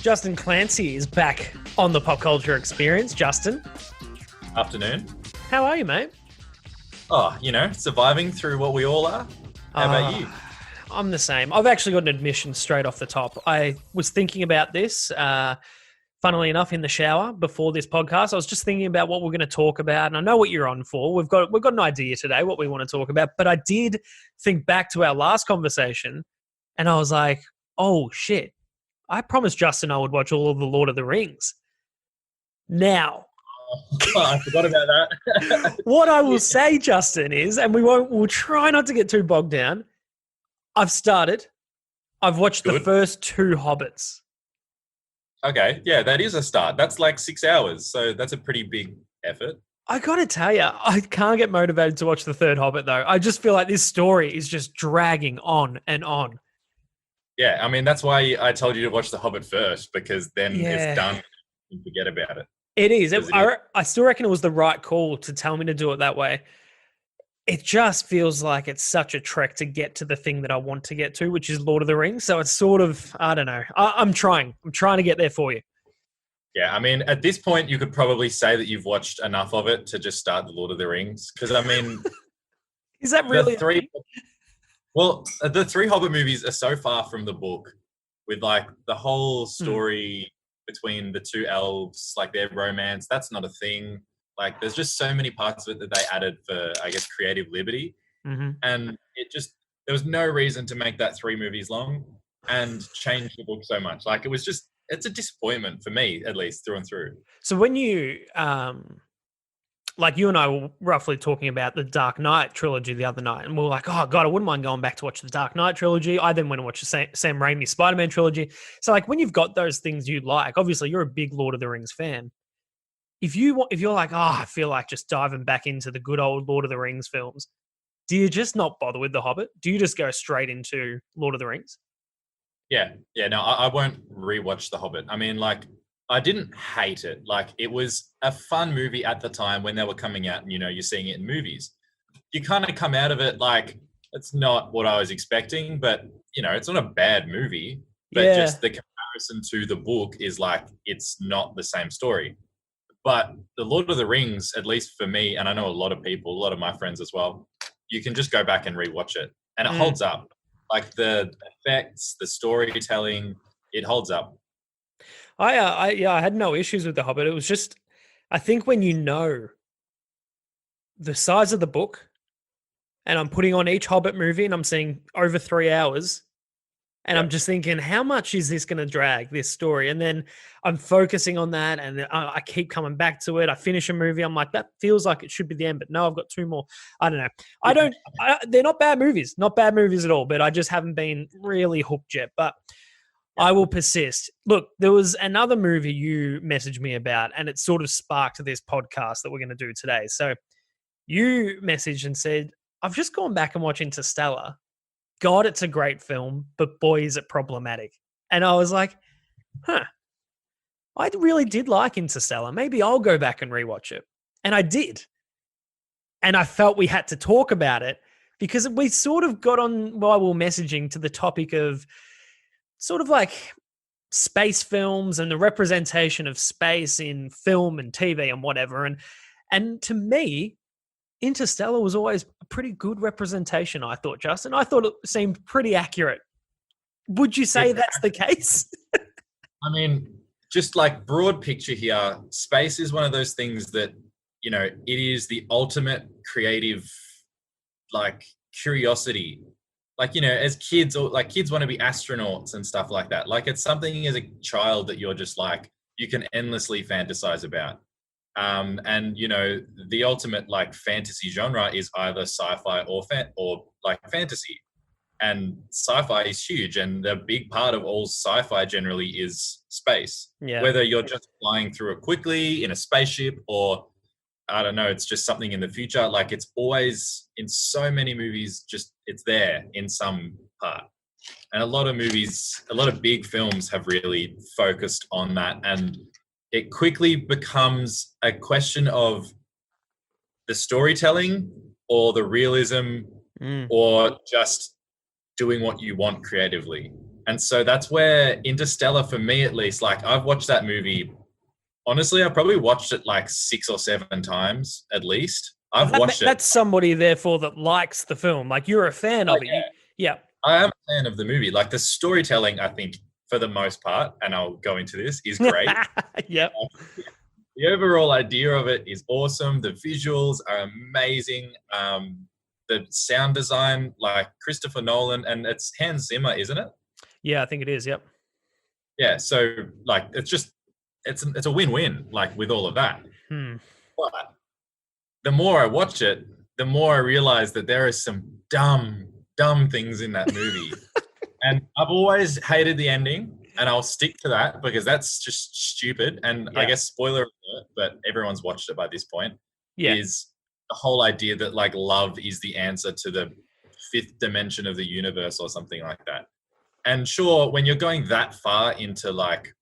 Justin Clancy is back on the Pop Culture Experience. Justin. Afternoon. How are you, mate? Oh, surviving through what we all are. How about you? I'm the same. I've actually got an admission straight off the top. I was thinking about this, funnily enough, in the shower before this podcast. I was just thinking about what we're going to talk about, and I know what you're on for. We've got an idea today what we want to talk about, but I did think back to our last conversation, and I was like, oh, shit. I promised Justin I would watch all of the Lord of the Rings. Now, I forgot about that. What I will say, Justin, is, and we'll try not to get too bogged down. I've started. I've watched the first 2 Hobbits. Okay, yeah, that is a start. That's like 6 hours, so that's a pretty big effort. I got to tell you, I can't get motivated to watch the 3rd Hobbit, though. I just feel like this story is just dragging on and on. Yeah, I mean, that's why I told you to watch The Hobbit first, because then it's done and forget about it. It is. I still reckon it was the right call to tell me to do it that way. It just feels like it's such a trek to get to the thing that I want to get to, which is Lord of the Rings. So it's sort of, I don't know. I'm trying. I'm trying to get there for you. Yeah, I mean, at this point, you could probably say that you've watched enough of it to just start The Lord of the Rings. Because, I mean... Is that really... Well, the 3 Hobbit movies are so far from the book, with like the whole story between the 2 elves, like their romance. That's not a thing. Like, there's just so many parts of it that they added for, I guess, creative liberty. Mm-hmm. And there was no reason to make that 3 movies long and change the book so much. Like, it's a disappointment for me, at least, through and through. So when you, like you and I were roughly talking about the Dark Knight trilogy the other night, and we were like, oh, God, I wouldn't mind going back to watch the Dark Knight trilogy. I then went and watched the Sam Raimi Spider-Man trilogy. So, like, when you've got those things you like, obviously you're a big Lord of the Rings fan. If you're like, I feel like just diving back into the good old Lord of the Rings films, do you just not bother with The Hobbit? Do you just go straight into Lord of the Rings? Yeah. No, I won't rewatch The Hobbit. I mean, like, I didn't hate it. Like, it was a fun movie at the time when they were coming out and, you're seeing it in movies. You kind of come out of it like, it's not what I was expecting, but, it's not a bad movie. But just the comparison to the book is like, it's not the same story. But The Lord of the Rings, at least for me, and I know a lot of people, a lot of my friends as well, you can just go back and rewatch it. And it holds up. Like, the effects, the storytelling, it holds up. I had no issues with The Hobbit. It was just, I think when you know the size of the book, and I'm putting on each Hobbit movie and I'm seeing over 3 hours, and I'm just thinking, how much is this going to drag, this story? And then I'm focusing on that, and I keep coming back to it. I finish a movie. I'm like, that feels like it should be the end, but no, I've got 2 more. I don't know. They're not bad movies. Not bad movies at all, but I just haven't been really hooked yet. But I will persist. Look, there was another movie you messaged me about, and it sort of sparked this podcast that we're going to do today. So you messaged and said, I've just gone back and watched Interstellar. God, it's a great film, but boy, is it problematic. And I was like, I really did like Interstellar. Maybe I'll go back and rewatch it. And I did. And I felt we had to talk about it because we sort of got on while we were messaging to the topic of sort of like space films and the representation of space in film and TV and whatever. And to me, Interstellar was always a pretty good representation, I thought, Justin. I thought it seemed pretty accurate. Would you say that's the case? I mean, just like broad picture here, space is one of those things that, it is the ultimate creative, like, curiosity. Like, as kids, or like kids want to be astronauts and stuff like that. Like, it's something as a child that you're just like, you can endlessly fantasize about. And, the ultimate like fantasy genre is either sci-fi or like fantasy. And sci-fi is huge. And the big part of all sci-fi generally is space. Yeah. Whether you're just flying through it quickly in a spaceship or, I don't know, it's just something in the future. Like, it's always in so many movies, just it's there in some part. And a lot of big films have really focused on that. And it quickly becomes a question of the storytelling or the realism or just doing what you want creatively. And so that's where Interstellar, for me at least, like I've watched that movie. Honestly, I probably watched it like 6 or 7 times at least. I've watched it. That's somebody, therefore, that likes the film. Like you're a fan of it. Yeah. I am a fan of the movie. Like the storytelling, I think, for the most part, and I'll go into this, is great. Yep. The overall idea of it is awesome. The visuals are amazing. The sound design, like Christopher Nolan, and it's Hans Zimmer, isn't it? Yeah, I think it is. Yep. Yeah. So like, it's a win-win. Like with all of that. But the more I watch it, the more I realize that there is some dumb things in that movie. And I've always hated the ending, and I'll stick to that because that's just stupid. And I guess spoiler alert, but everyone's watched it by this point, is the whole idea that like love is the answer to the fifth dimension of the universe or something like that. And sure, when you're going that far into like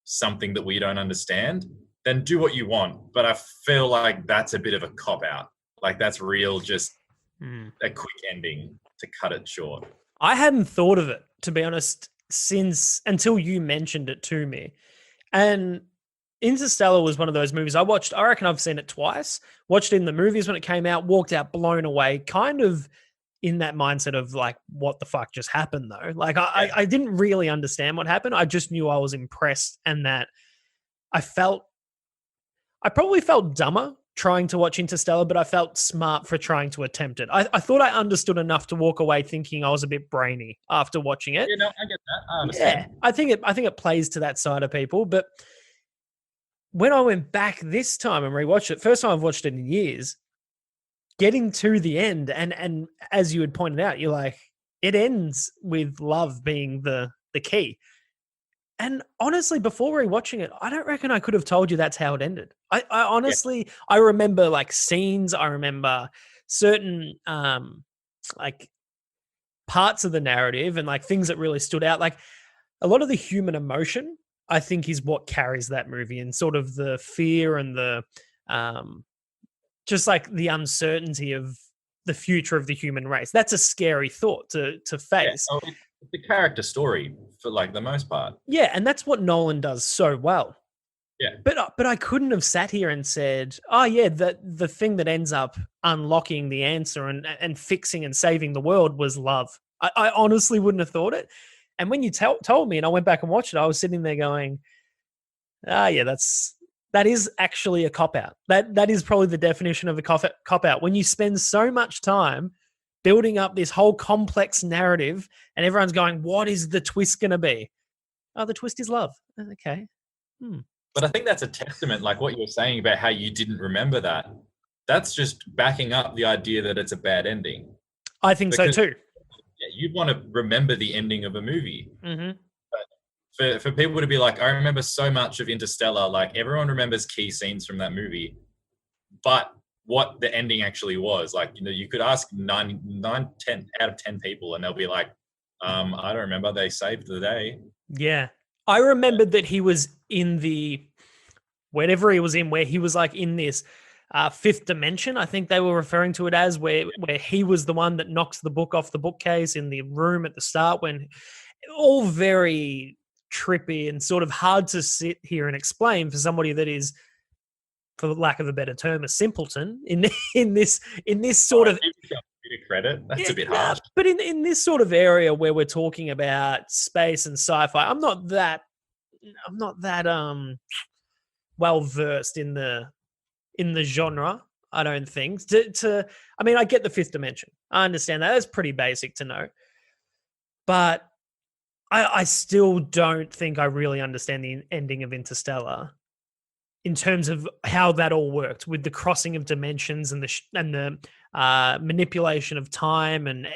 something that we don't understand, then do what you want. But I feel like that's a bit of a cop out. Like that's real, just a quick ending to cut it short. I hadn't thought of it, to be honest, until you mentioned it to me. And Interstellar was one of those movies I watched. I reckon I've seen it twice. Watched it in the movies when it came out, walked out blown away, kind of in that mindset of like, what the fuck just happened though? Like I didn't really understand what happened. I just knew I was impressed, and that I probably felt dumber trying to watch Interstellar, but I felt smart for trying to attempt it. I thought I understood enough to walk away thinking I was a bit brainy after watching it. You know, I get that. I understand. Yeah, I think it plays to that side of people. But when I went back this time and rewatched it, first time I've watched it in years, getting to the end, and as you had pointed out, you're like, it ends with love being the key. And honestly, before rewatching it, I don't reckon I could have told you that's how it ended. I honestly, I remember like scenes. I remember certain like parts of the narrative and like things that really stood out. Like a lot of the human emotion, I think, is what carries that movie, and sort of the fear and the just like the uncertainty of the future of the human race. That's a scary thought to face. Yeah, so it's the character story for like the most part. Yeah, and that's what Nolan does so well. Yeah. But I couldn't have sat here and said, oh yeah, the thing that ends up unlocking the answer and fixing and saving the world was love. I honestly wouldn't have thought it. And when you told me and I went back and watched it, I was sitting there going, yeah, that is actually a cop-out. That is probably the definition of a cop-out. When you spend so much time building up this whole complex narrative and everyone's going, what is the twist going to be? Oh, the twist is love. Okay. But I think that's a testament, like what you were saying about how you didn't remember that. That's just backing up the idea that it's a bad ending. I think so too. Yeah, you'd want to remember the ending of a movie. Mm-hmm. But for people to be like, I remember so much of Interstellar, like everyone remembers key scenes from that movie, but what the ending actually was, like, you know, you could ask 10 out of 10 people and they'll be like, I don't remember, they saved the day. Yeah. I remembered that he was in the, whatever he was in, where he was like in this fifth dimension, I think they were referring to it as, where he was the one that knocks the book off the bookcase in the room at the start, when all very trippy and sort of hard to sit here and explain for somebody that is, for lack of a better term, a simpleton in this sort of credit. That's a bit harsh. But in this sort of area where we're talking about space and sci-fi, I'm not that well versed in the genre. I don't think. I mean, I get the fifth dimension. I understand that. That's pretty basic to know. But I still don't think I really understand the ending of Interstellar in terms of how that all worked with the crossing of dimensions and the manipulation of time. And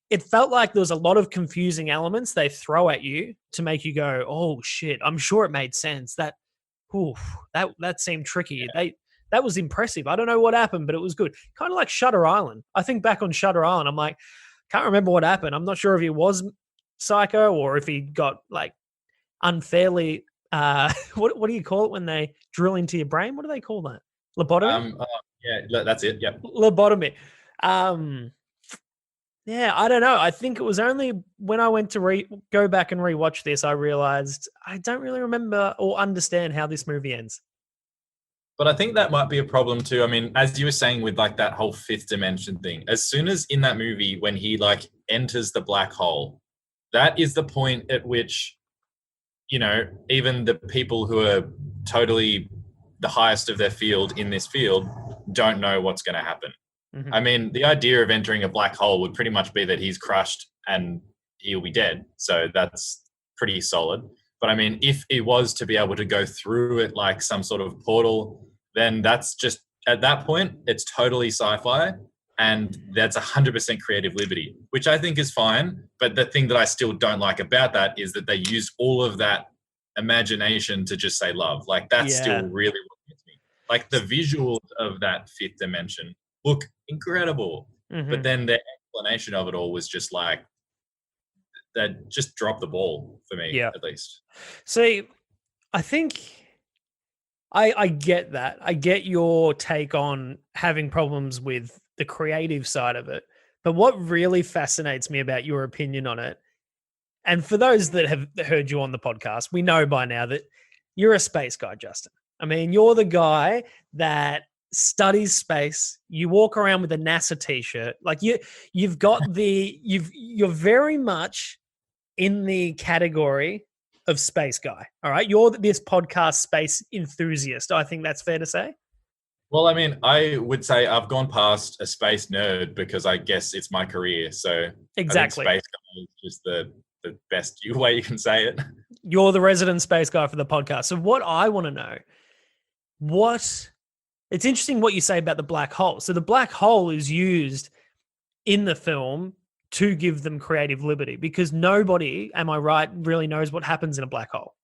it felt like there was a lot of confusing elements they throw at you to make you go, oh shit, I'm sure it made sense. That seemed tricky. Yeah. That was impressive. I don't know what happened, but it was good. Kind of like Shutter Island. I think back on Shutter Island, I'm like, can't remember what happened. I'm not sure if he was psycho or if he got like unfairly what do you call it when they drill into your brain? What do they call that? Lobotomy? Yeah, that's it. Yep. Lobotomy. Yeah, I don't know. I think it was only when I went to go back and rewatch this, I realized I don't really remember or understand how this movie ends. But I think that might be a problem too. I mean, as you were saying with like that whole fifth dimension thing, as soon as in that movie when he like enters the black hole, that is the point at which, you know, even the people who are totally the highest of their field in this field don't know what's going to happen. Mm-hmm. I mean, the idea of entering a black hole would pretty much be that he's crushed and he'll be dead. So that's pretty solid. But I mean, if it was to be able to go through it like some sort of portal, then that's just at that point, it's totally sci-fi. And that's 100% creative liberty, which I think is fine. But the thing that I still don't like about that is that they used all of that imagination to just say love. Like that's still really what gets me. Like the visuals of that fifth dimension look incredible. Mm-hmm. But then the explanation of it all was just like, that just dropped the ball for me, at least. See, I think I get that. I get your take on having problems with the creative side of it. But what really fascinates me about your opinion on it, and for those that have heard you on the podcast, we know by now that you're a space guy, Justin. I mean, you're the guy that studies space. You walk around with a NASA t-shirt. Like you're very much in the category of space guy. All right. You're this podcast space enthusiast. I think that's fair to say. Well, I mean, I would say I've gone past a space nerd because I guess it's my career. So exactly, I think space guy is just the best way you can say it. You're the resident space guy for the podcast. So what I want to know, it's interesting what you say about the black hole. So the black hole is used in the film to give them creative liberty because nobody, am I right, really knows what happens in a black hole.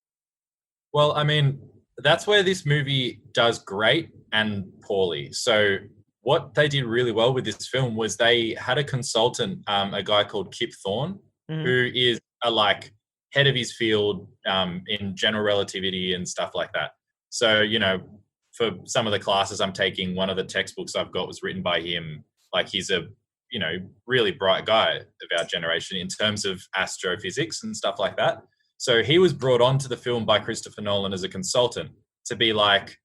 Well, I mean, that's where this movie does great and poorly. So what they did really well with this film was they had a consultant, a guy called Kip Thorne, who is a like head of his field in general relativity and stuff like that. So, you know, for some of the classes I'm taking, one of the textbooks I've got was written by him. Like he's a, you know, really bright guy of our generation in terms of astrophysics and stuff like that. So he was brought onto the film by Christopher Nolan as a consultant to be like,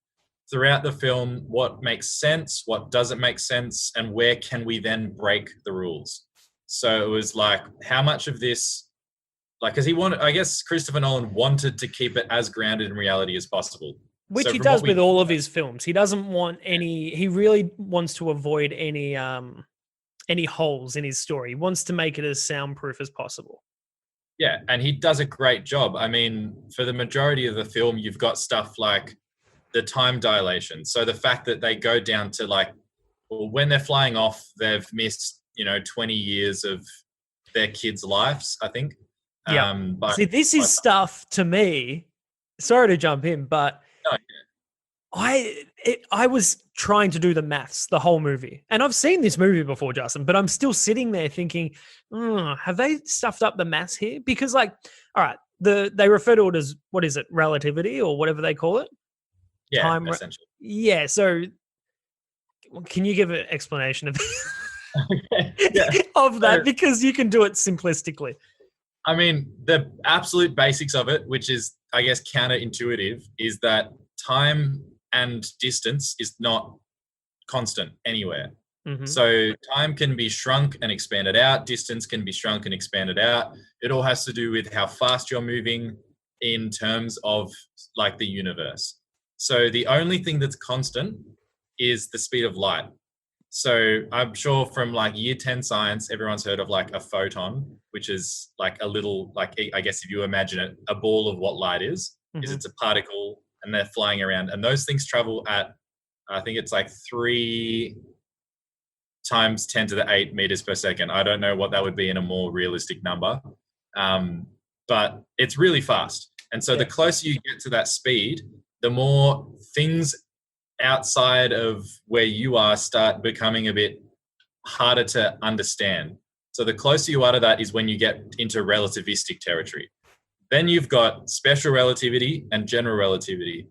throughout the film, what makes sense, what doesn't make sense, and where can we then break the rules? So it was like, how much of this, like, because I guess Christopher Nolan wanted to keep it as grounded in reality as possible. Which he does with all of his films. He doesn't want he really wants to avoid any holes in his story. He wants to make it as soundproof as possible. Yeah, and he does a great job. I mean, for the majority of the film, you've got stuff like the time dilation. So the fact that they go down to like, well, when they're flying off, they've missed, 20 years of their kids' lives, I think. Yeah. See, this is stuff to me. Sorry to jump in, but I was trying to do the maths the whole movie. And I've seen this movie before, Justin, but I'm still sitting there thinking, have they stuffed up the maths here? Because like, all right, they refer to it as, what is it, relativity or whatever they call it? Yeah, time essentially. Yeah, so can you give an explanation of, of that? Because you can do it simplistically. I mean, the absolute basics of it, which is, I guess, counterintuitive, is that time and distance is not constant anywhere. Mm-hmm. So time can be shrunk and expanded out. Distance can be shrunk and expanded out. It all has to do with how fast you're moving in terms of like the universe. So the only thing that's constant is the speed of light. So I'm sure from like year 10 science, everyone's heard of like a photon, which is like a little, like, I guess if you imagine it, a ball of what light is it's a particle and they're flying around. And those things travel at, I think it's like 3 times 10 to the 8 meters per second. I don't know what that would be in a more realistic number, but it's really fast. And so the closer you get to that speed, the more things outside of where you are start becoming a bit harder to understand. So the closer you are to that is when you get into relativistic territory. Then you've got special relativity and general relativity.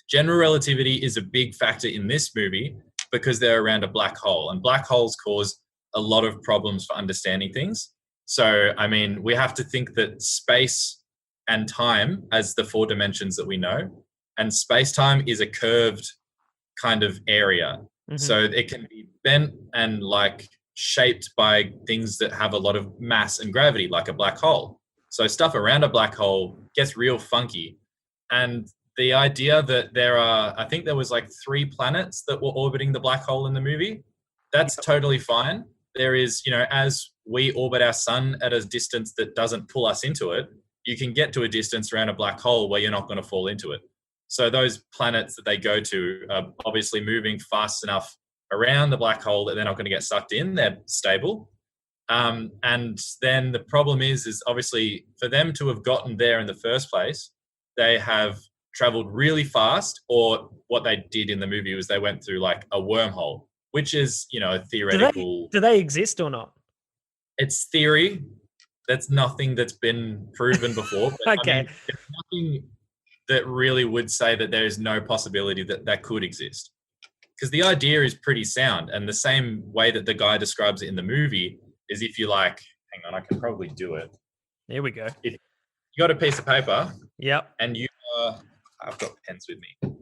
General relativity is a big factor in this movie because they're around a black hole, and black holes cause a lot of problems for understanding things. So, I mean, we have to think that space and time as the 4 dimensions that we know, and space-time is a curved kind of area. Mhm. So it can be bent and like shaped by things that have a lot of mass and gravity, like a black hole. So stuff around a black hole gets real funky. And the idea that there are, I think there was like 3 planets that were orbiting the black hole in the movie, that's totally fine. There is, as we orbit our sun at a distance that doesn't pull us into it, you can get to a distance around a black hole where you're not going to fall into it. So those planets that they go to are obviously moving fast enough around the black hole that they're not going to get sucked in. They're stable. And then the problem is obviously for them to have gotten there in the first place, they have traveled really fast, or what they did in the movie was they went through like a wormhole, which is, a theoretical. Do they exist or not? It's theory. That's nothing that's been proven before. But, Okay. I mean, there's nothing that really would say that there is no possibility that that could exist. Because the idea is pretty sound. And the same way that the guy describes it in the movie is if you like, hang on, I can probably do it. Here we go. If you got a piece of paper. Yep. And I've got pens with me.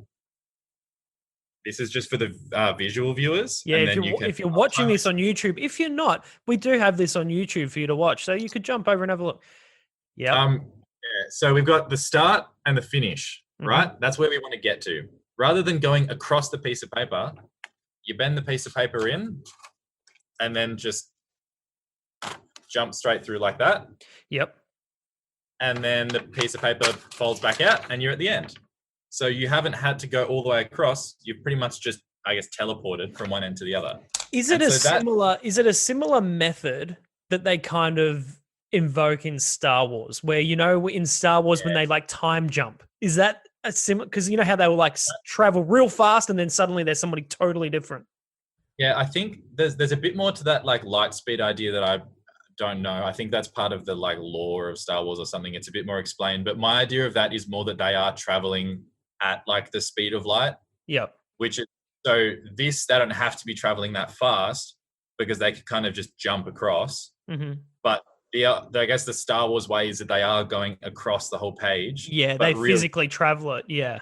This is just for the visual viewers. Yeah, and if you're watching this on YouTube, if you're not, we do have this on YouTube for you to watch. So you could jump over and have a look. Yeah. So we've got the start and the finish, right? That's where we want to get to. Rather than going across the piece of paper, you bend the piece of paper in and then just jump straight through like that. Yep. And then the piece of paper folds back out and you're at the end. So you haven't had to go all the way across. You've pretty much just, I guess, teleported from one end to the other. Is it a similar method that they kind of invoke in Star Wars, where, in Star Wars when they like time jump? Is that a similar? Because you know how they will like travel real fast and then suddenly there's somebody totally different. Yeah, I think there's a bit more to that like light speed idea that I don't know. I think that's part of the like lore of Star Wars or something. It's a bit more explained, but my idea of that is more that they are traveling at like the speed of light. Yep. Which is, so they don't have to be traveling that fast because they could kind of just jump across. Mm-hmm. But I guess the Star Wars way is that they are going across the whole page. Yeah, they physically travel it. Yeah.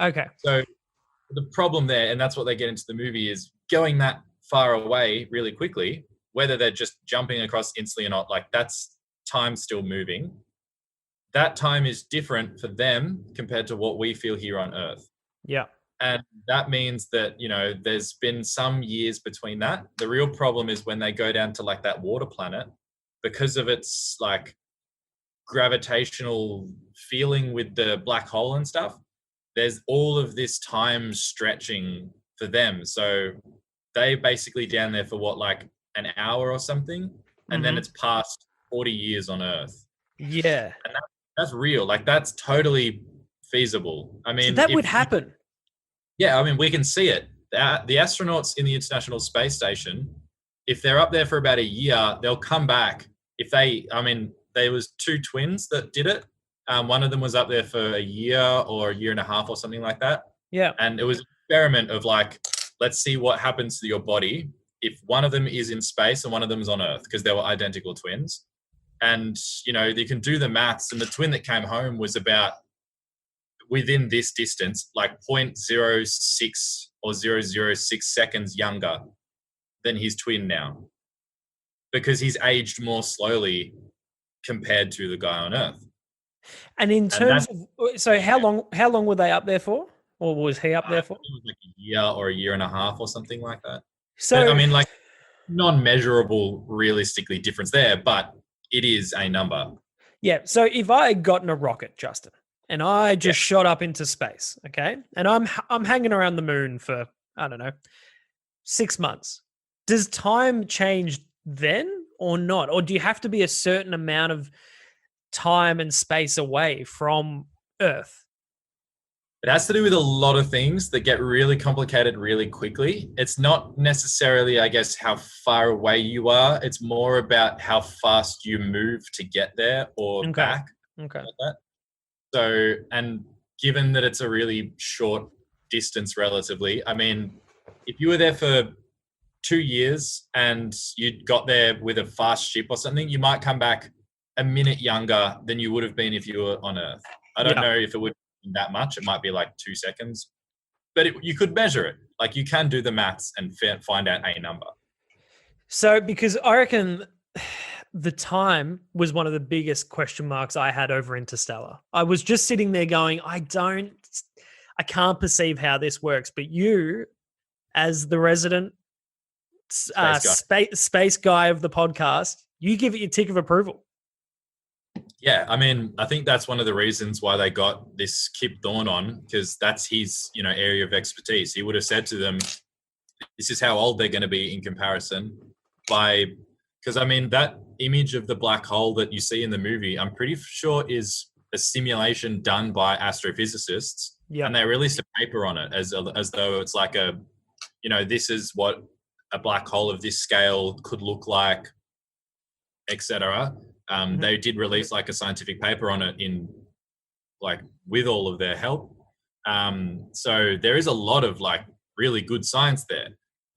Okay. So the problem there, and that's what they get into the movie, is going that far away really quickly, whether they're just jumping across instantly or not, like that's time still moving. That time is different for them compared to what we feel here on Earth. Yeah. And that means that, there's been some years between that. The real problem is when they go down to like that water planet, because of its like gravitational feeling with the black hole and stuff, there's all of this time stretching for them. So they basically down there for what, like an hour or something, and then it's past 40 years on Earth. Yeah. And that's real. Like that's totally feasible. I mean, so that would happen. Yeah, I mean, we can see it. The astronauts in the International Space Station, if they're up there for about a year, they'll come back. There was 2 twins that did it. One of them was up there for a year or a year and a half or something like that. Yeah. And it was an experiment of like, let's see what happens to your body if one of them is in space and one of them is on Earth, because they were identical twins. And, you can do the maths, and the twin that came home was about within this distance, like 0.06 or 0.006 seconds younger than his twin now, because he's aged more slowly compared to the guy on Earth. And in terms of, so how long were they up there for? Or was he up there for? It was like a year or a year and a half or something like that. So, but, I mean, like non-measurable realistically difference there, but it is a number. Yeah. So if I had gotten a rocket, Justin, and I just shot up into space, okay, and I'm hanging around the moon for, I don't know, 6 months, does time change then or not? Or do you have to be a certain amount of time and space away from Earth? It has to do with a lot of things that get really complicated really quickly. It's not necessarily, I guess, how far away you are. It's more about how fast you move to get there or back. Okay. Like that. So, and given that it's a really short distance relatively, I mean, if you were there for 2 years and you got there with a fast ship or something, you might come back a minute younger than you would have been if you were on Earth. I don't know if it would be that much. It might be like 2 seconds, but you could measure it. Like you can do the maths and find out a number. So, because I reckon the time was one of the biggest question marks I had over Interstellar. I was just sitting there going, I can't perceive how this works. But you, as the resident space guy of the podcast, you give it your tick of approval. Yeah, I mean, I think that's one of the reasons why they got this Kip Thorne on, because that's his, area of expertise. He would have said to them, this is how old they're going to be in comparison because I mean, that image of the black hole that you see in the movie, I'm pretty sure is a simulation done by astrophysicists. Yeah. And they released a paper on it as though it's like this is what a black hole of this scale could look like, etc. They did release like a scientific paper on it with all of their help. So there is a lot of like really good science there.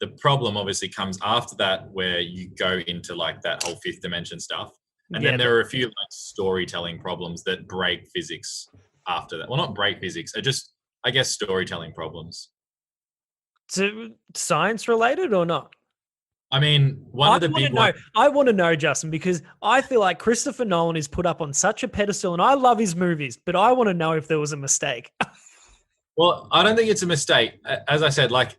The problem obviously comes after that, where you go into like that whole fifth dimension stuff. And then there are a few like storytelling problems that break physics after that. Well, not break physics, just, I guess, storytelling problems. So science related or not? I mean, I want to know, Justin, because I feel like Christopher Nolan is put up on such a pedestal, and I love his movies, but I want to know if there was a mistake. Well, I don't think it's a mistake. As I said, like,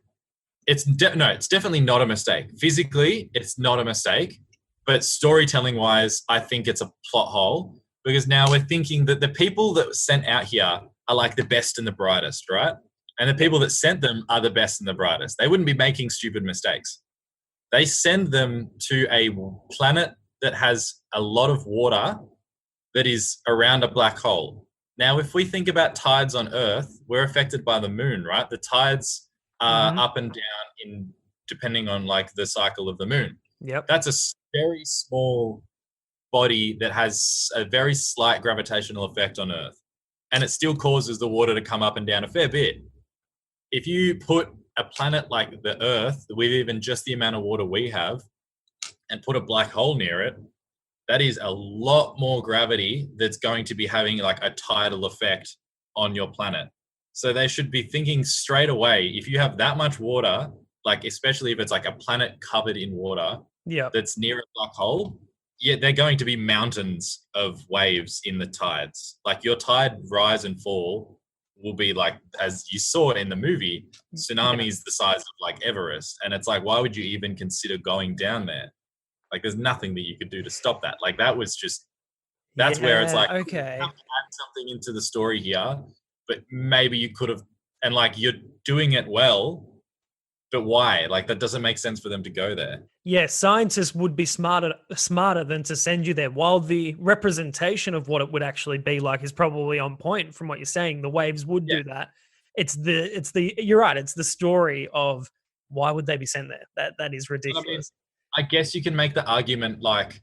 it's definitely not a mistake. Physically, it's not a mistake, but storytelling-wise, I think it's a plot hole, because now we're thinking that the people that were sent out here are like the best and the brightest, right? And the people that sent them are the best and the brightest. They wouldn't be making stupid mistakes. They send them to a planet that has a lot of water that is around a black hole. Now, if we think about tides on Earth, we're affected by the moon, right? The tides are up and down depending on like the cycle of the moon. Yep. That's a very small body that has a very slight gravitational effect on Earth. And it still causes the water to come up and down a fair bit. If you put a planet like the Earth, with even just the amount of water we have, and put a black hole near it, that is a lot more gravity that's going to be having like a tidal effect on your planet. So they should be thinking straight away, if you have that much water, like especially if it's like a planet covered in water that's near a black hole, they're going to be mountains of waves in the tides. Like your tide rise and fall will be like, as you saw in the movie, tsunamis the size of like Everest. And it's like, why would you even consider going down there? Like there's nothing that you could do to stop that. Like that was just, that's where it's like, okay, you have to add something into the story here, but maybe you could have, and like you're doing it well, but why? Like that doesn't make sense for them to go there. Yeah, scientists would be smarter than to send you there, while the representation of what it would actually be like is probably on point from what you're saying. The waves would do that. You're right, it's the story of why would they be sent there? That is ridiculous. I guess you can make the argument like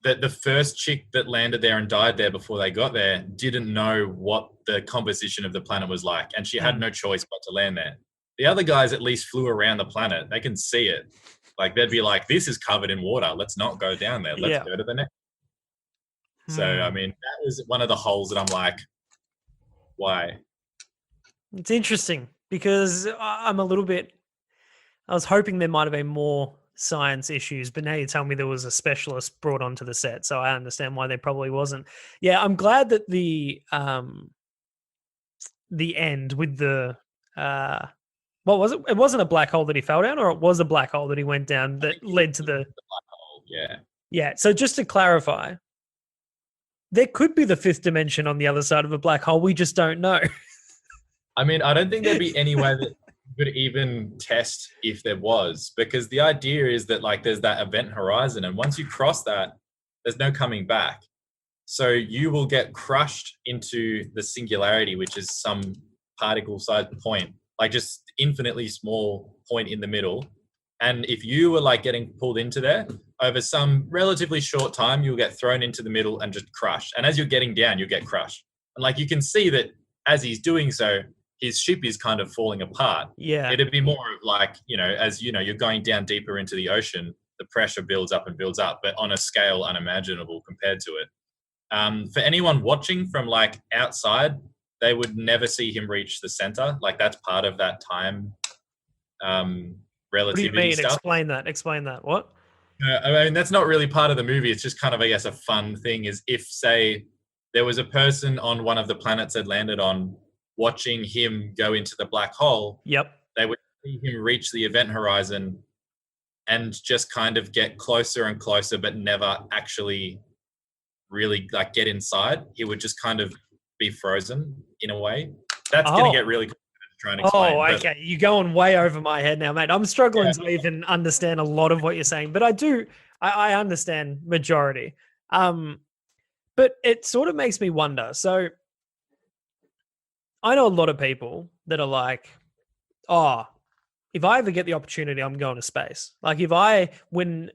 that the first chick that landed there and died there before they got there didn't know what the composition of the planet was like, and she had no choice but to land there. The other guys at least flew around the planet. They can see it. Like they'd be like, this is covered in water. Let's not go down there. Let's go to the next. So, I mean, that was one of the holes that I'm like, why? It's interesting because I was hoping there might have been more science issues, but now you tell me there was a specialist brought onto the set. So I understand why there probably wasn't. Yeah, I'm glad that the end with the, what was it? It wasn't a black hole that he fell down, or it was a black hole that he went down that led to the black hole. Yeah. Yeah. So just to clarify, there could be the fifth dimension on the other side of a black hole. We just don't know. I mean, I don't think there'd be any way that you could even test if there was, because the idea is that like there's that event horizon, and once you cross that, there's no coming back. So you will get crushed into the singularity, which is some particle-sized point, like just infinitely small point in the middle. And if you were like getting pulled into there over some relatively short time, you'll get thrown into the middle and just crushed. And as you're getting down, you'll get crushed. And like you can see that as he's doing so, his ship is kind of falling apart. Yeah. It'd be more like, as you're going down deeper into the ocean, the pressure builds up and builds up, but on a scale unimaginable compared to it. For anyone watching from like outside, they would never see him reach the center. Like that's part of that time What do you relativity mean? stuff. Explain that. Explain that. What? I mean, that's not really part of the movie. It's just kind of, I guess, a fun thing is if, say, there was a person on one of the planets that landed on watching him go into the black hole, Yep. they would see him reach the event horizon and just kind of get closer and closer, but never actually really like get inside. He would just kind of be frozen in a way. That's going to get really trying to explain. Oh, okay. You're going way over my head now, mate. I'm struggling to even understand a lot of what you're saying, but I understand majority. But it sort of makes me wonder. So I know a lot of people that are like, oh, if I ever get the opportunity, I'm going to space. Like if I win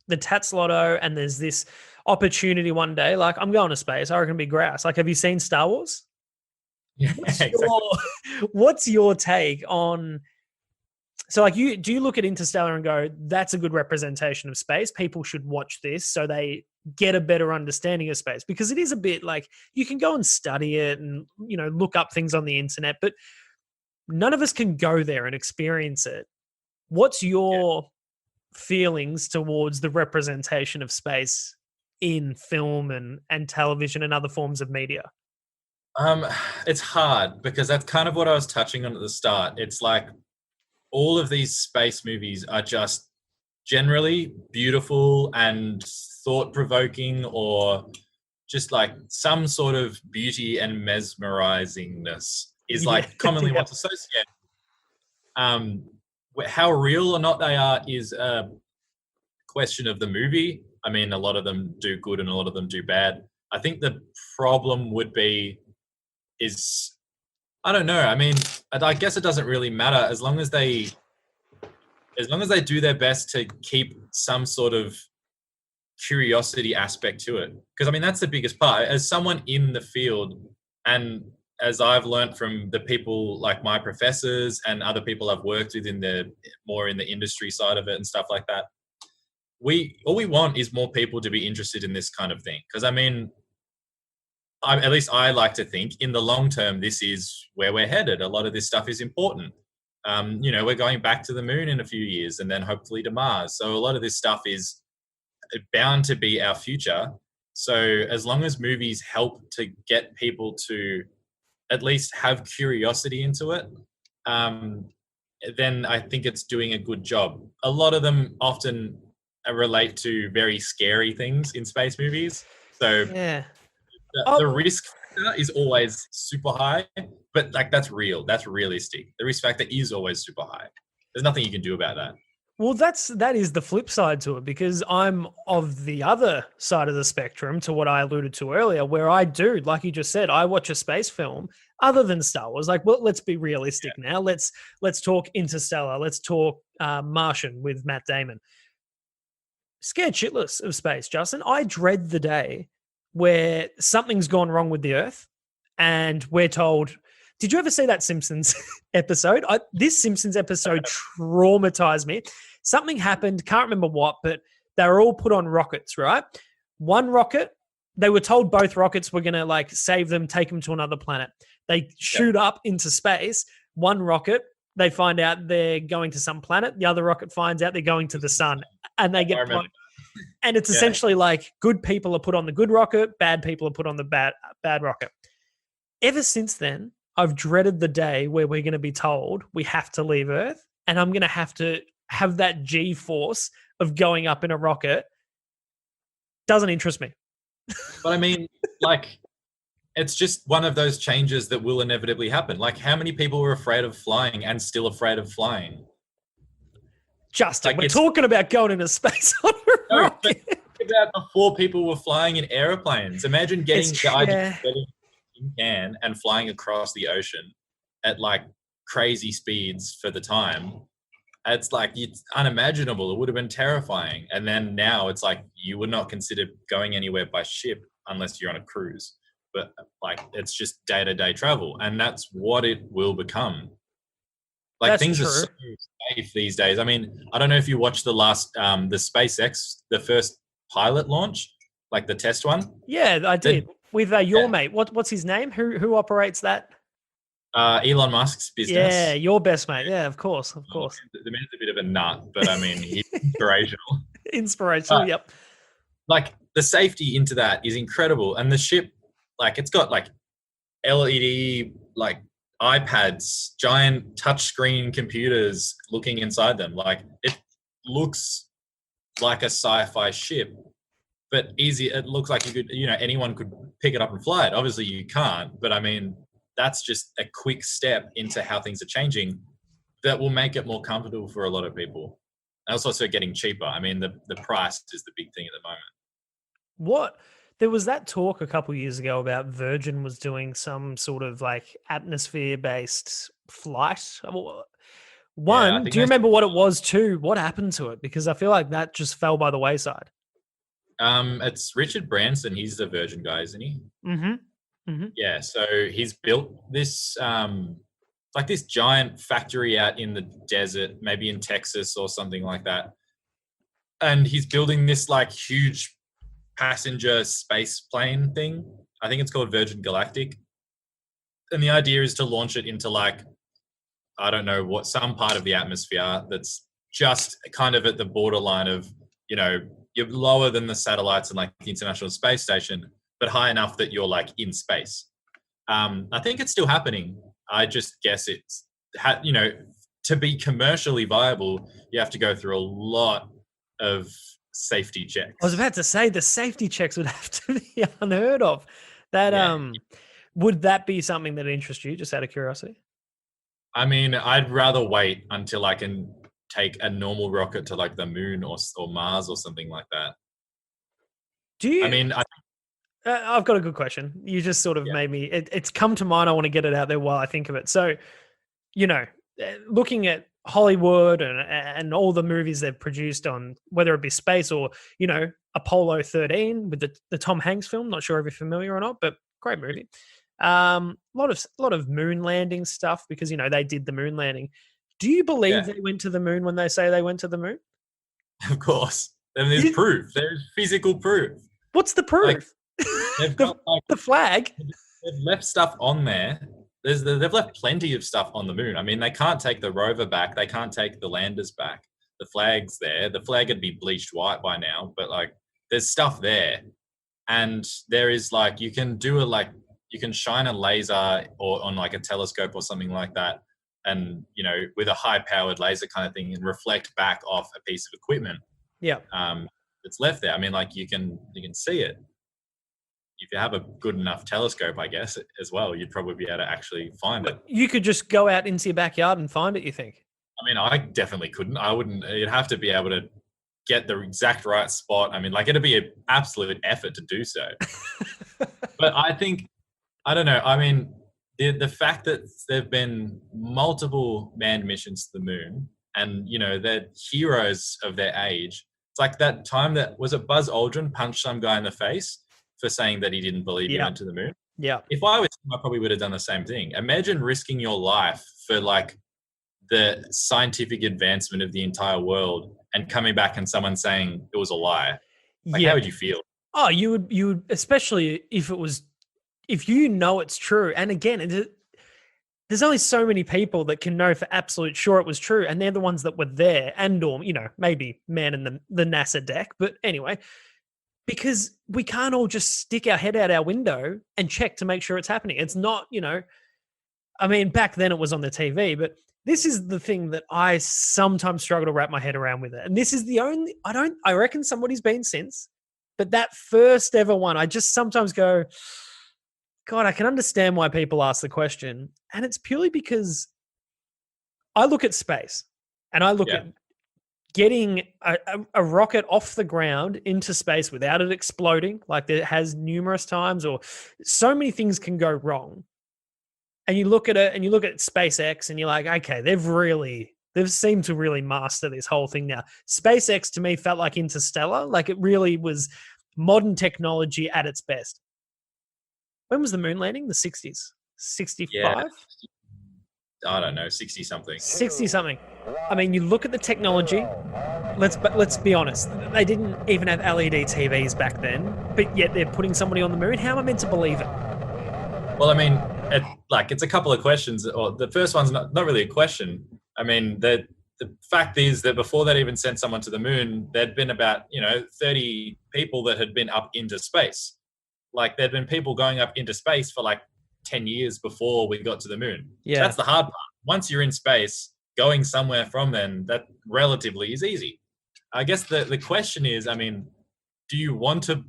the Tats Lotto and there's this opportunity one day, like I'm going to space, I reckon it'd be grass. Like, have you seen Star Wars? Yeah, what's your take on? So, like, do you look at Interstellar and go, "That's a good representation of space. People should watch this so they get a better understanding of space." Because it is a bit like you can go and study it and look up things on the internet, but none of us can go there and experience it. What's your feelings towards the representation of space in film and television and other forms of media? It's hard because that's kind of what I was touching on at the start. It's like all of these space movies are just generally beautiful and thought-provoking, or just like some sort of beauty and mesmerizingness is like commonly what's associated. How real or not they are is a question of the movie. I mean, a lot of them do good and a lot of them do bad. I think the problem would be I don't know. I mean, I guess it doesn't really matter as long as they do their best to keep some sort of curiosity aspect to it. Because I mean, that's the biggest part. As someone in the field, and as I've learned from the people like my professors and other people I've worked with in the industry side of it and stuff like that, all we want is more people to be interested in this kind of thing. Because I mean, at least I like to think in the long term, this is where we're headed. A lot of this stuff is important. We're going back to the moon in a few years and then hopefully to Mars. So a lot of this stuff is bound to be our future. So as long as movies help to get people to at least have curiosity into it, then I think it's doing a good job. A lot of them often relate to very scary things in space movies. So the risk factor is always super high, but like that's real. That's realistic. The risk factor is always super high. There's nothing you can do about that. Well, that is the flip side to it, because I'm of the other side of the spectrum to what I alluded to earlier, where I do, like you just said, I watch a space film other than Star Wars. Like, well, let's be realistic now. Let's talk Interstellar. Let's talk Martian with Matt Damon. Scared shitless of space, Justin. I dread the day where something's gone wrong with the Earth and we're told, did you ever see that Simpsons episode? This Simpsons episode traumatized me. Something happened, can't remember what, but they were all put on rockets, right? One rocket, they were told both rockets were going to like save them, take them to another planet. They shoot up into space. One rocket, they find out they're going to some planet. The other rocket finds out they're going to the sun, and they get blown. And it's essentially like good people are put on the good rocket, bad people are put on the bad rocket. Ever since then, I've dreaded the day where we're going to be told we have to leave Earth, and I'm going to have that G-force of going up in a rocket. Doesn't interest me. But I mean, like, it's just one of those changes that will inevitably happen. Like, how many people were afraid of flying and still afraid of flying? Justin, like, we're talking about going into space on a rocket. About before people were flying in airplanes. Imagine getting the idea of getting in can and flying across the ocean at like crazy speeds for the time. It's like, it's unimaginable. It would have been terrifying. And then now it's like you would not consider going anywhere by ship unless you're on a cruise. but like it's just day-to-day travel, and that's what it will become. Like That's things are true. so safe these days. I mean, I don't know if you watched the SpaceX, the first pilot launch, like the test one. Yeah, I That did with your yeah, mate. What's his name? Who operates that? Elon Musk's Yeah, business. your best mate. Yeah, of course, of course. The man's a bit of a nut, but I mean, he's inspirational. Inspirational. But Yep. like the safety into that is incredible, and the ship, like it's got like LED like iPads, giant touchscreen computers looking inside them. Like it looks like a sci-fi ship, but easy. It looks like you could, anyone could pick it up and fly it. Obviously, you can't, but I mean, that's just a quick step into how things are changing that will make it more comfortable for a lot of people. And it's also getting cheaper. I mean, the price is the big thing at the moment. What there was that talk a couple years ago about Virgin was doing some sort of like atmosphere based flight. Yeah, I One, think do you they. remember what it was? Two, what happened to it? Because I feel like that just fell by the wayside. It's Richard Branson. He's the Virgin guy, isn't he? Mm-hmm. Mm-hmm. Yeah. So he's built this like this giant factory out in the desert, maybe in Texas or something like that. And he's building this like huge passenger space plane thing. I think it's called Virgin Galactic. And the idea is to launch it into like, I don't know what, some part of the atmosphere that's just kind of at the borderline of, you're lower than the satellites and like the International Space Station, but high enough that you're like in space. I think it's still happening. I just guess it's, to be commercially viable, you have to go through a lot of safety checks. I was about to say the safety checks would have to be unheard of. That Yeah. would that be something that interests you, just out of curiosity? I mean, I'd rather wait until I can take a normal rocket to like the moon or Mars or something like that. Do I you? mean, I've got a good question. You just sort of yeah, made me. It's come to mind. I want to get it out there while I think of it. So, you know, looking at Hollywood and all the movies they've produced on whether it be space or Apollo 13 with the Tom Hanks film. Not sure if you're familiar or not, but great movie. A lot of moon landing stuff because they did the moon landing. Do you believe yeah, they went to the moon when they say they went to the moon? of course. And there's proof. There's physical proof. What's the Like proof? they've got like the flag. they've left stuff on there. They've left plenty of stuff on the moon. I mean, they can't take the rover back. They can't take the landers back. The flag's there. The flag would be bleached white by now, but like there's stuff there. And there is like you can shine a laser or on like a telescope or something like that, and with a high powered laser kind of thing, and reflect back off a piece of equipment. Yeah. It's left there. I mean, like you can see it. If you have a good enough telescope, I guess as well, you'd probably be able to actually find it. You could just go out into your backyard and find it. You think? I mean, I definitely couldn't. I wouldn't. You'd have to be able to get the exact right spot. I mean, like it'd be an absolute effort to do so. But I think, I don't know. I mean, the fact that there've been multiple manned missions to the moon, and they're heroes of their age. It's like that time that was it Buzz Aldrin punched some guy in the face for saying that he didn't believe he went to the moon. Yeah. If I was him, I probably would have done the same thing. Imagine risking your life for like the scientific advancement of the entire world and coming back and someone saying it was a lie. Like, how would you feel? Oh, you would, especially if it's true. And again, there's only so many people that can know for absolute sure it was true, and they're the ones that were there, or maybe man in the NASA deck. But anyway, because we can't all just stick our head out our window and check to make sure it's happening. It's not, I mean, back then it was on the TV, but this is the thing that I sometimes struggle to wrap my head around with it. And this is the only, I reckon somebody's been since, but that first ever one, I just sometimes go, God, I can understand why people ask the question. And it's purely because I look at space and I look at getting a rocket off the ground into space without it exploding, like it has numerous times, or so many things can go wrong. And you look at it and you look at SpaceX and you're like, okay, they've seemed to really master this whole thing now. SpaceX to me felt like Interstellar, like it really was modern technology at its best. When was the moon landing? The 60s. Yeah, 65? I don't know, 60 something. 60 something. I mean, you look at the technology. Let's be honest. They didn't even have LED TVs back then, but yet they're putting somebody on the moon. How am I meant to believe it? Well, I mean, it's a couple of questions. Or the first one's not really a question. I mean, the fact is that before they'd even sent someone to the moon, there'd been about 30 people that had been up into space. Like there'd been people going up into space for like 10 years before we got to the moon. Yeah. That's the hard part. Once you're in space, going somewhere from then, that relatively is easy. I guess the question is, I mean, do you want to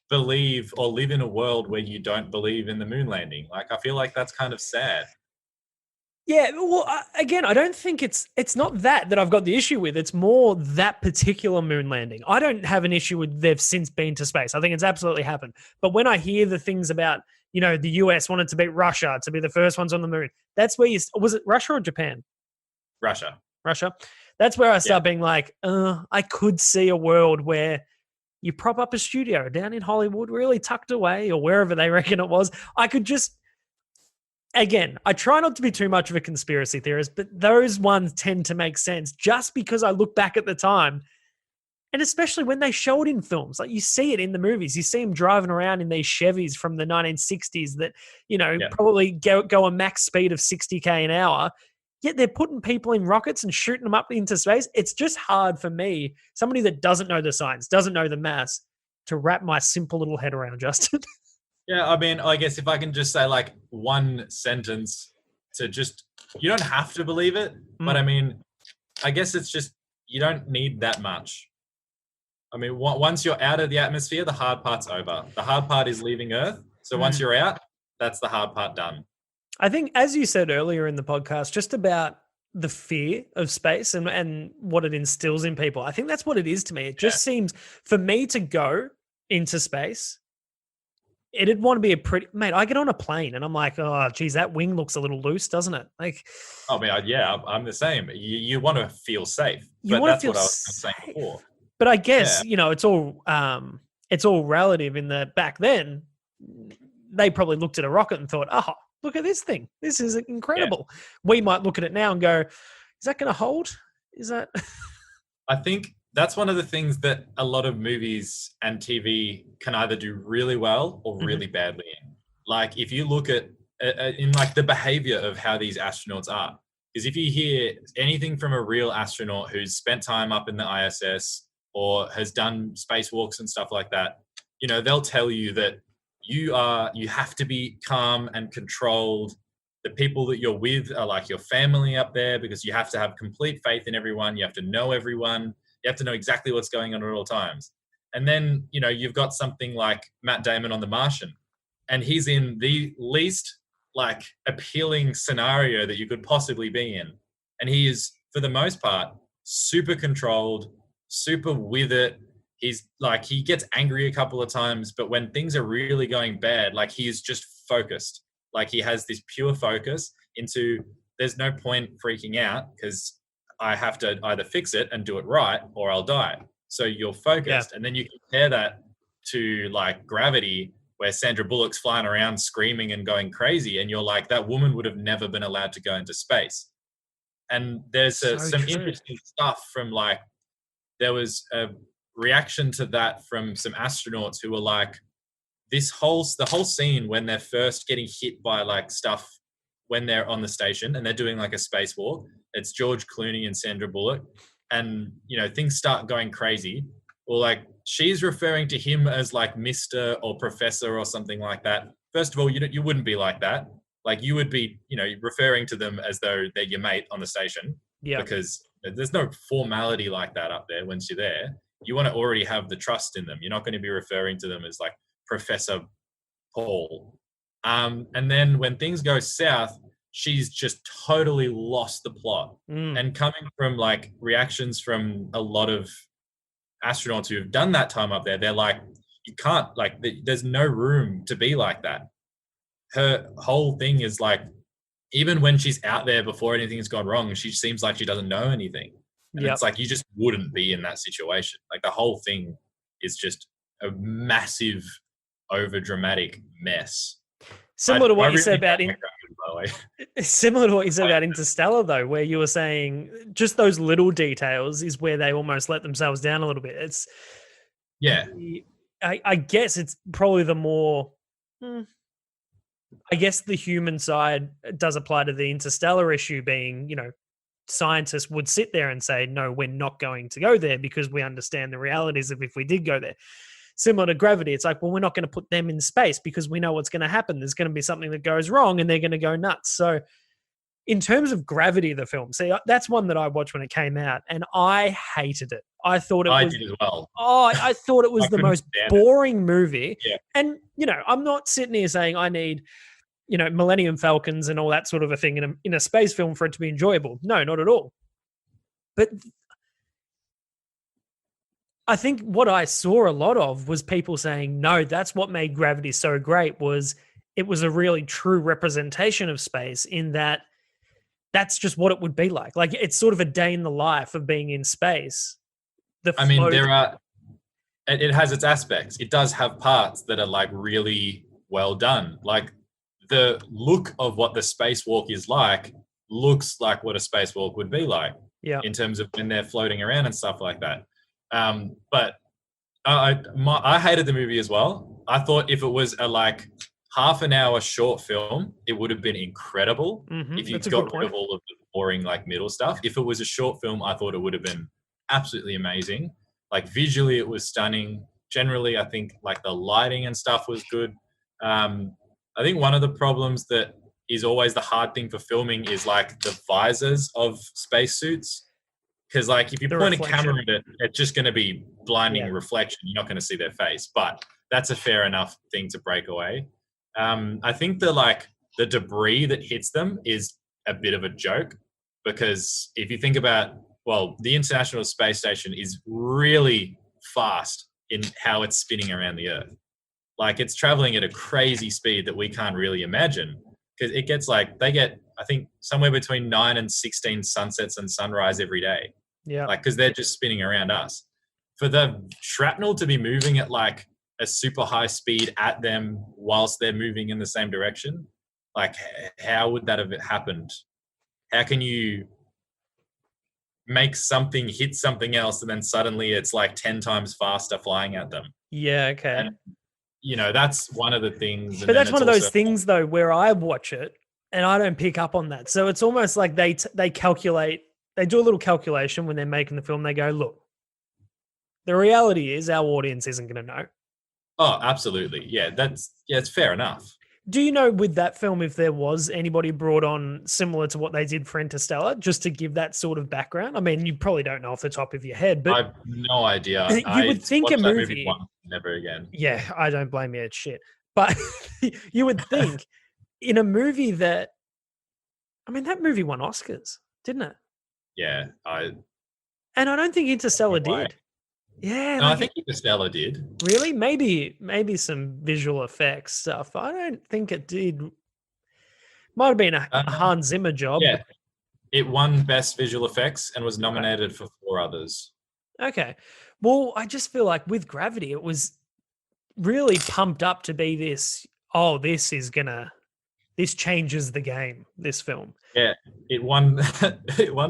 believe or live in a world where you don't believe in the moon landing? Like, I feel like that's kind of sad. Yeah, well, again, I don't think it's not that I've got the issue with. It's more that particular moon landing. I don't have an issue with they've since been to space. I think it's absolutely happened. But when I hear the things about, the US wanted to beat Russia to be the first ones on the moon, that's where was it Russia or Japan? Russia. That's where I start being like, I could see a world where you prop up a studio down in Hollywood, really tucked away, or wherever they reckon it was. I could just, again, I try not to be too much of a conspiracy theorist, but those ones tend to make sense just because I look back at the time. And especially when they show it in films, like you see it in the movies, you see them driving around in these Chevys from the 1960s that, probably go a max speed of 60k an hour. Yet they're putting people in rockets and shooting them up into space. It's just hard for me, somebody that doesn't know the science, doesn't know the maths, to wrap my simple little head around, Justin. Yeah, I mean, I guess if I can just say like one sentence to just, you don't have to believe it, but I mean, I guess it's just, you don't need that much. I mean, once you're out of the atmosphere, the hard part's over. The hard part is leaving Earth. So once you're out, that's the hard part done. I think, as you said earlier in the podcast, just about the fear of space and what it instills in people. I think that's what it is to me. It just seems, for me to go into space, it'd want to be mate, I get on a plane and I'm like, oh, geez, that wing looks a little loose, doesn't it? Like, I mean, yeah, I'm the same. You want to feel safe. You want to feel safe. Saying before. But I guess, it's all relative in that back then, they probably looked at a rocket and thought, oh, look at this thing. This is incredible. Yeah. We might look at it now and go, is that going to hold? Is that? I think that's one of the things that a lot of movies and TV can either do really well or really badly in. Like if you look at in like the behavior of how these astronauts are, because if you hear anything from a real astronaut who's spent time up in the ISS or has done spacewalks and stuff like that, they'll tell you that you have to be calm and controlled. The people that you're with are like your family up there because you have to have complete faith in everyone. You have to know everyone. You have to know exactly what's going on at all times. And then, you've got something like Matt Damon on The Martian, and he's in the least like appealing scenario that you could possibly be in. And he is, for the most part, super controlled, super with it. He's like, he gets angry a couple of times, but when things are really going bad, like he is just focused. Like he has this pure focus into, there's no point freaking out because I have to either fix it and do it right or I'll die. So you're focused. Yeah. And then you compare that to like Gravity, where Sandra Bullock's flying around screaming and going crazy. And you're like, that woman would have never been allowed to go into space. And there's some interesting stuff from like, there was a reaction to that from some astronauts who were like, the whole scene when they're first getting hit by like stuff when they're on the station and they're doing like a spacewalk, it's George Clooney and Sandra Bullock, and things start going crazy. Or like she's referring to him as like Mr. or Professor or something like that. First of all, you wouldn't be like that. Like you would be, referring to them as though they're your mate on the station. Yeah. Because there's no formality like that up there once you're there. You want to already have the trust in them. You're not going to be referring to them as like Professor Paul. And then when things go south, she's just totally lost the plot. And coming from like reactions from a lot of astronauts who've done that time up there, they're like, you can't, like, there's no room to be like that. Her whole thing is like, even when she's out there before anything has gone wrong, she seems like she doesn't know anything. And it's like, you just wouldn't be in that situation. Like the whole thing is just a massive over dramatic mess. Similar to I what you said really about don't like that movie, by the way. similar to what you said about Interstellar, though, where you were saying just those little details is where they almost let themselves down a little bit. It's, Yeah, I guess it's probably the more, I guess the human side does apply to the Interstellar issue being, scientists would sit there and say, no, we're not going to go there because we understand the realities of if we did go there. Similar to gravity, it's like, well, we're not going to put them in space because we know what's going to happen. There's going to be something that goes wrong and they're going to go nuts. So, in terms of gravity, the film, see, that's one that I watched when it came out and I hated it. I thought it I was, did as well. I thought it I was the couldn't most stand it. boring movie. Yeah. And, I'm not sitting here saying I need, Millennium Falcons and all that sort of a thing in a space film for it to be enjoyable. No, not at all. But I think what I saw a lot of was people saying, no, that's what made Gravity so great was it was a really true representation of space in that that's just what it would be like. Like it's sort of a day in the life of being in space. I mean, it has its aspects. It does have parts that are like really well done. Like the look of what the spacewalk is like looks like what a spacewalk would be like. Yeah. In terms of when they're floating around and stuff like that. But I hated the movie as well. I thought if it was a like half an hour short film, it would have been incredible. If you got rid of all of the boring like middle stuff. If it was a short film, I thought it would have been absolutely amazing. Like visually, it was stunning. Generally, I think like the lighting and stuff was good. I think one of the problems that is always the hard thing for filming is like the visors of spacesuits. Because like if you point a camera at it, it's just going to be blinding reflection. You're not going to see their face. But that's a fair enough thing to break away. I think the debris that hits them is a bit of a joke because if you think about, well, the International Space Station is really fast in how it's spinning around the Earth. Like it's traveling at a crazy speed that we can't really imagine because it gets like they get, I think, somewhere between 9 and 16 sunsets and sunrise every day. Yeah. Like, because they're just spinning around us. For the shrapnel to be moving at like a super high speed at them whilst they're moving in the same direction, like, how would that have happened? How can you make something hit something else and then suddenly it's like 10 times faster flying at them? Yeah, okay. And, that's one of the things. But that's one of those things, though, where I watch it and I don't pick up on that. So it's almost like they calculate, they do a little calculation when they're making the film. They go, look, the reality is our audience isn't going to know. Oh, absolutely. Yeah, it's fair enough. Do you know with that film if there was anybody brought on similar to what they did for Interstellar, just to give that sort of background? I mean, you probably don't know off the top of your head, but I have no idea. You would think a movie once, never again. Yeah, I don't blame you. It's shit. But you would think in a movie that, I mean, that movie won Oscars, didn't it? Yeah, and I don't think Interstellar did. Yeah, no, I think Interstellar did. Really? Maybe some visual effects stuff. I don't think it did. Might have been a Hans Zimmer job. Yeah, it won Best Visual Effects and was nominated for 4 others. Okay. Well, I just feel like with Gravity, it was really pumped up to be this, this changes the game, this film. Yeah, it won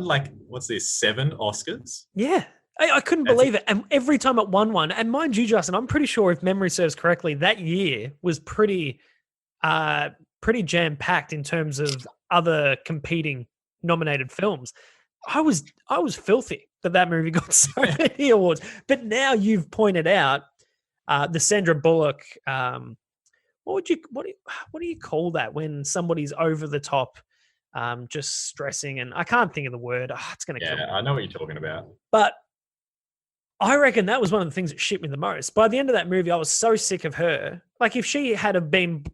like, what's this, 7 Oscars? Yeah. I couldn't believe it. And every time it won one, and mind you, Justin, I'm pretty sure if memory serves correctly, that year was pretty jam-packed in terms of other competing nominated films. I was filthy that movie got so many awards. But now you've pointed out the Sandra Bullock. What do you call that when somebody's over the top, just stressing? And I can't think of the word. It's going to kill me. I know what you're talking about. But I reckon that was one of the things that shit me the most. By the end of that movie, I was so sick of her. Like if she had have been,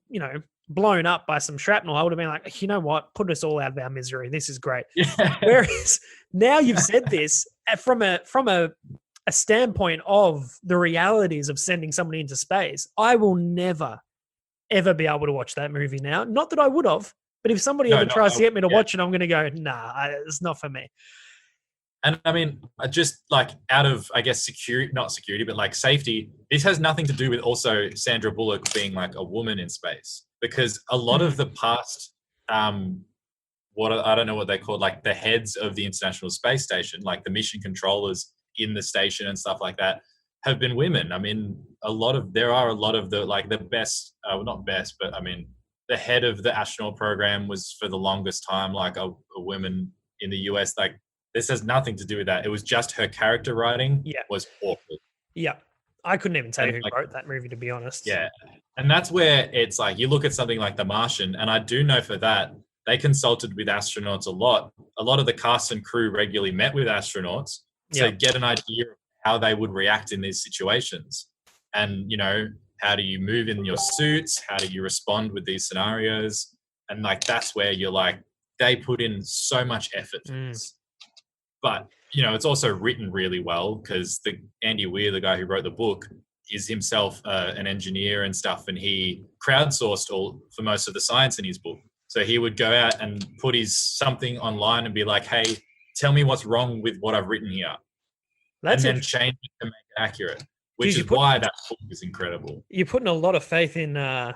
blown up by some shrapnel, I would have been like, you know what? Put us all out of our misery. This is great. Yeah. Whereas now you've said this from a standpoint of the realities of sending somebody into space. I will never, ever be able to watch that movie now. Not that I would have, but if somebody ever tries to get me to watch it, I'm going to go, nah, it's not for me. And I mean, just like out of, I guess, not security, but like safety, this has nothing to do with also Sandra Bullock being like a woman in space. because a lot of the past, what I don't know what they call, like the heads of the International Space Station, like the mission controllers in the station and stuff like that, have been women. I mean, there are a lot of the, like the best, well, not best, but I mean, the head of the astronaut program was for the longest time like a woman in the US. Like, this has nothing to do with that. It was just her character writing Yeah. was awful. Yeah. I couldn't even tell you And who like, wrote that movie, to be honest. yeah. And that's where it's like, you look at something like The Martian, and I do know for that, they consulted with astronauts a lot. A lot of the cast and crew regularly met with astronauts to get an idea of how they would react in these situations. And, you know, how do you move in your suits? How do you respond with these scenarios? And like, that's where you're like, they put in so much effort for this. But, you know, it's also written really well because the Andy Weir, the guy who wrote the book, is himself an engineer and stuff, and he crowdsourced all for most of the science in his book. So he would go out and put something online and be like, "Hey, tell me what's wrong with what I've written here," and then change it to make it accurate. Which is why that book is incredible. You're putting a lot of faith in. I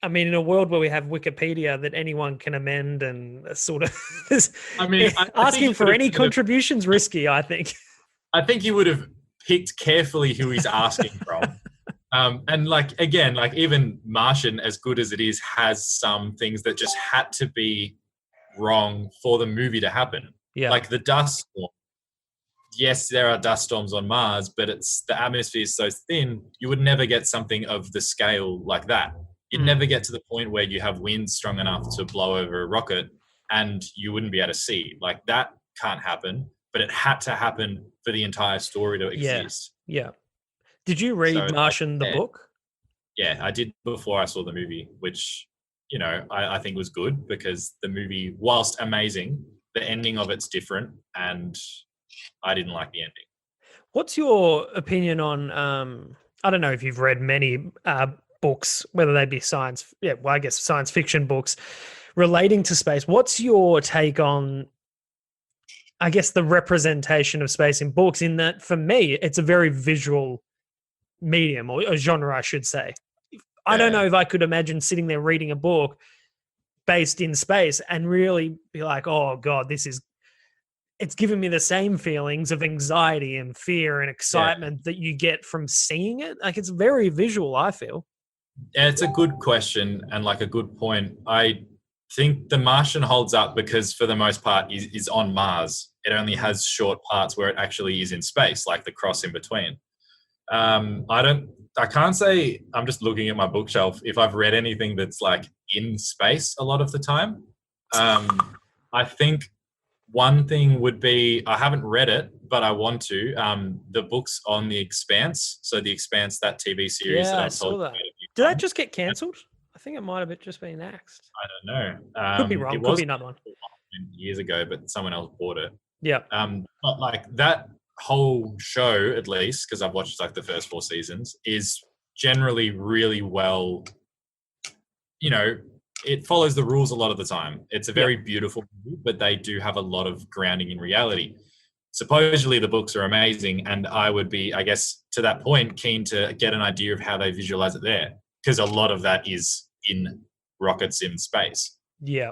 mean, in a world where we have Wikipedia that anyone can amend and sort of, I mean, asking for any contributions risky. I think. I think you would have picked carefully who he's asking from. And like, again, like even Martian, as good as it is, has some things that just had to be wrong for the movie to happen. Yeah. Like the dust storm. Yes, there are dust storms on Mars, but the atmosphere is so thin, you would never get something of the scale like that. You'd never get to the point where you have winds strong enough to blow over a rocket and you wouldn't be able to see. Like, that can't happen, but it had to happen for the entire story to exist. Yeah. Did you read Martian, the book? Yeah, I did before I saw the movie, which, you know, I think was good because the movie, whilst amazing, the ending of it's different and I didn't like the ending. What's your opinion on, I don't know if you've read many books, whether they be science fiction books relating to space. What's your take on, I guess, the representation of space in books? In that, for me, it's a very visual medium, or a genre, I should say. I don't know if I could imagine sitting there reading a book based in space and really be like, oh God, it's giving me the same feelings of anxiety and fear and excitement that you get from seeing it. Like, it's very visual, I feel. Yeah, it's a good question and like a good point. I think The Martian holds up because for the most part is on Mars. It only has short parts where it actually is in space, like the cross in between. I can't say, I'm just looking at my bookshelf, if I've read anything that's like in space a lot of the time. I think one thing would be, I haven't read it, but I want to, the books on The Expanse. So The Expanse, that TV series that I've told you about. Did that just get cancelled? I think it might have just been axed. I don't know. Could be wrong. Could be another one. Years ago, but someone else bought it. Yeah. But like that whole show, at least, because I've watched like the first 4 seasons, is generally really well, you know, it follows the rules a lot of the time. It's a very beautiful movie, but they do have a lot of grounding in reality. Supposedly the books are amazing, and I would be, I guess, to that point, keen to get an idea of how they visualize it there, because a lot of that is in rockets in space. Yeah.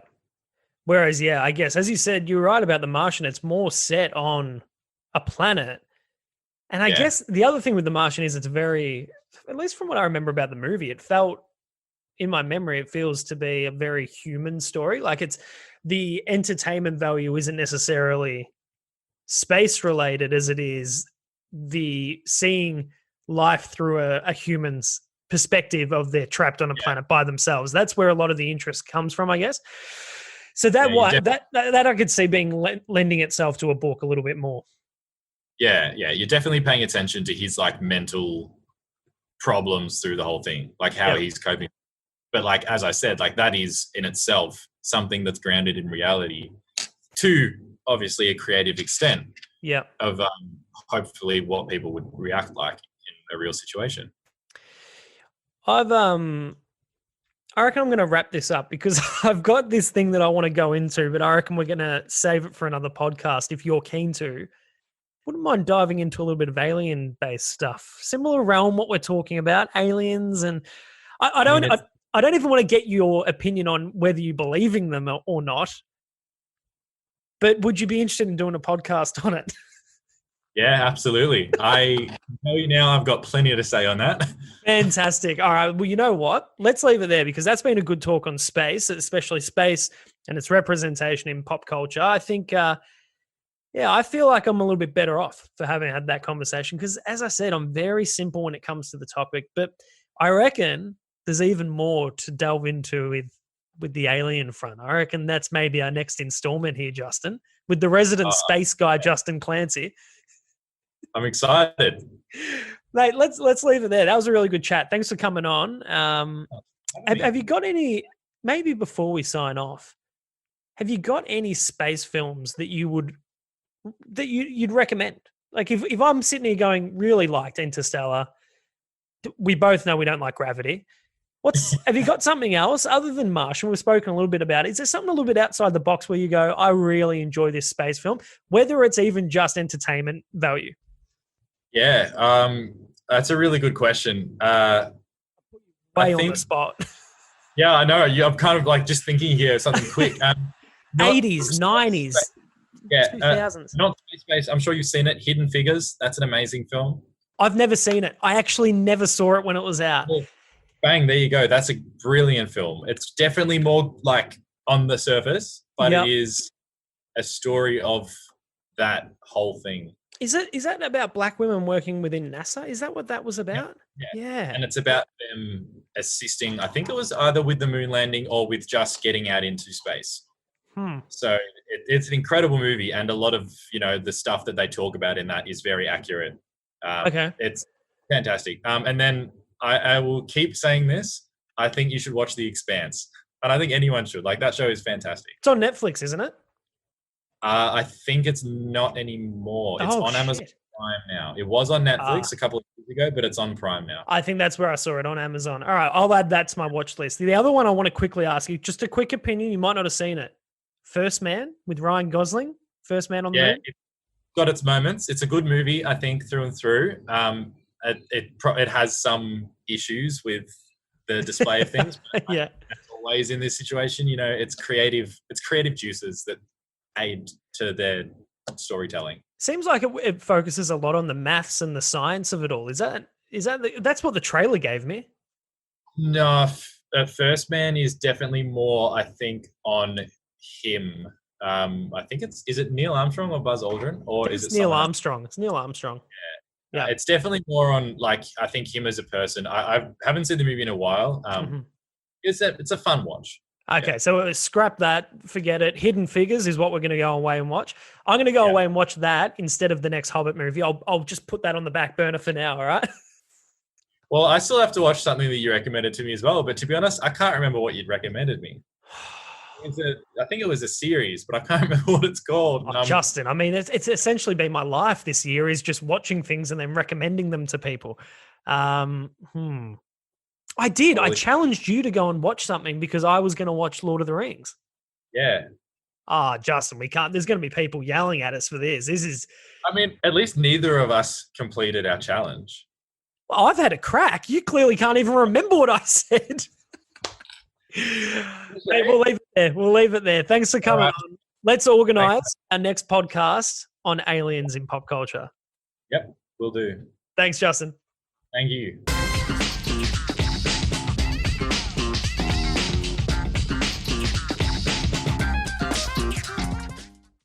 Whereas, I guess, as you said, you're right about The Martian. It's more set on a planet. And I guess the other thing with The Martian is it's very, at least from what I remember about the movie, it felt, in my memory, it feels to be a very human story. Like, it's the entertainment value isn't necessarily space related as it is the seeing life through a human's perspective of they're trapped on a planet by themselves. That's where a lot of the interest comes from, I guess. So that I could see being lending itself to a book a little bit more. Yeah, you're definitely paying attention to his like mental problems through the whole thing, like how he's coping. But like, as I said, like that is in itself something that's grounded in reality to obviously a creative extent of hopefully what people would react like in a real situation. I reckon I'm going to wrap this up because I've got this thing that I want to go into, but I reckon we're going to save it for another podcast if you're keen to. Wouldn't mind diving into a little bit of alien-based stuff. Similar realm, what we're talking about, aliens, and I don't even want to get your opinion on whether you believe in them or not. But would you be interested in doing a podcast on it? Yeah, absolutely. I tell you now, I've got plenty to say on that. Fantastic. All right. Well, you know what? Let's leave it there because that's been a good talk on space, especially space and its representation in pop culture. I think, I feel like I'm a little bit better off for having had that conversation because, as I said, I'm very simple when it comes to the topic. But I reckon there's even more to delve into with the alien front. I reckon that's maybe our next installment here, Justin, with the resident space guy, Justin Clancy. I'm excited. Mate, let's leave it there. That was a really good chat. Thanks for coming on. Have you got any, maybe before we sign off, have you got any space films that you'd recommend? Like if I'm sitting here going, really liked Interstellar, we both know we don't like Gravity. Have you got something else other than Martian? We've spoken a little bit about it. Is there something a little bit outside the box where you go, I really enjoy this space film, whether it's even just entertainment value? Yeah, that's a really good question. On the spot. Yeah, I know. I'm kind of like just thinking here something quick. 80s, 90s, yeah, 2000s. Not space. I'm sure you've seen it. Hidden Figures. That's an amazing film. I've never seen it. I actually never saw it when it was out. Well, bang, there you go. That's a brilliant film. It's definitely more like on the surface, but It is a story of that whole thing. Is that about black women working within NASA? Is that what that was about? Yeah. And it's about them assisting, I think it was either with the moon landing or with just getting out into space. So it's an incredible movie, and a lot of, the stuff that they talk about in that is very accurate. Okay. It's fantastic. And then I will keep saying this. I think you should watch The Expanse. And I think anyone should. Like, that show is fantastic. It's on Netflix, isn't it? I think it's not anymore. It's on Amazon Prime now. It was on Netflix a couple of years ago, but it's on Prime now. I think that's where I saw it, on Amazon. All right, I'll add that to my watch list. The other one I want to quickly ask you, just a quick opinion. You might not have seen it. First Man with Ryan Gosling. First Man on the Moon. It's got its moments. It's a good movie, I think, through and through. It has some issues with the display of things. But Yeah. As always in this situation, it's creative juices that aid to their storytelling. Seems like it focuses a lot on the maths and the science of it all. That's what the trailer gave me? No, First Man is definitely more, I think, on him. I think is it Neil Armstrong or Buzz Aldrin, or is it Neil Armstrong? It's Neil Armstrong. Yeah. It's definitely more on, like, I think him as a person. I haven't seen the movie in a while. It's a fun watch. Okay, so scrap that, forget it. Hidden Figures is what we're going to go away and watch. I'm going to go away and watch that instead of the next Hobbit movie. I'll just put that on the back burner for now, all right? Well, I still have to watch something that you recommended to me as well, but to be honest, I can't remember what you'd recommended me. I think it was a series, but I can't remember what it's called. Justin, I mean, it's essentially been my life this year, is just watching things and then recommending them to people. I did. I challenged you to go and watch something because I was going to watch Lord of the Rings. Yeah. Justin, we can't. There's going to be people yelling at us for this. I mean, at least neither of us completed our challenge. Well, I've had a crack. You clearly can't even remember what I said. Hey, we'll leave it there. Thanks for coming on. Let's organize our next podcast on aliens in pop culture. Yep, will do. Thanks, Justin. Thank you.